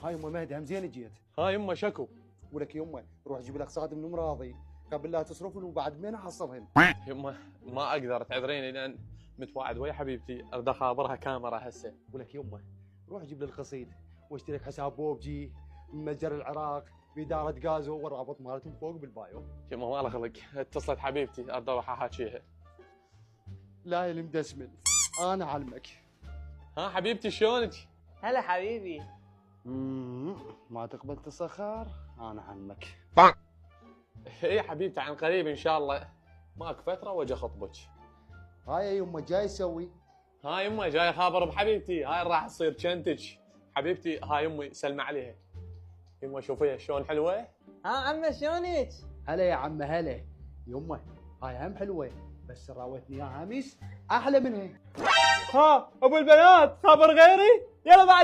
هاي يمه مهدي هم زين جيت. ها يمه شكو. ولك يمه روح جيب لك صاد من مراضي قبل لا تصرفهم وبعد مين احصبهن. يمه ما اقدر تعذريني لان متواعد ويا حبيبتي اريد اخابرها كاميرا هسه. ولك يمه روح جيب لي القصيد واشتري لك حساب بوبجي من متجر العراق بإدارة غازو والرابط مالتهم فوق بالبايو. يمه ما له خلق، اتصلت حبيبتي اريد اروح احاكيها. لا يا المدسمل انا علمك. ها حبيبتي شلونك؟ هلا حبيبي. ما تقبل تسخر انا علمك. اي حبيبتي عن قريب ان شاء الله، ماك فتره واجي اخطبك. هاي يا يمه جاي يسوي. ها يمه جاي خابر بحبيبتي، هاي راح تصير شنتج. حبيبتي هاي يمي سلمى عليها. يمه شوفيها شلون حلوه. ها عمه شلونك؟ هلا يا عم هلا. يمه هاي هم حلوه بس راوتني اياها امس احلى منها. ها ابو البنات خبر غيري، يلا بعد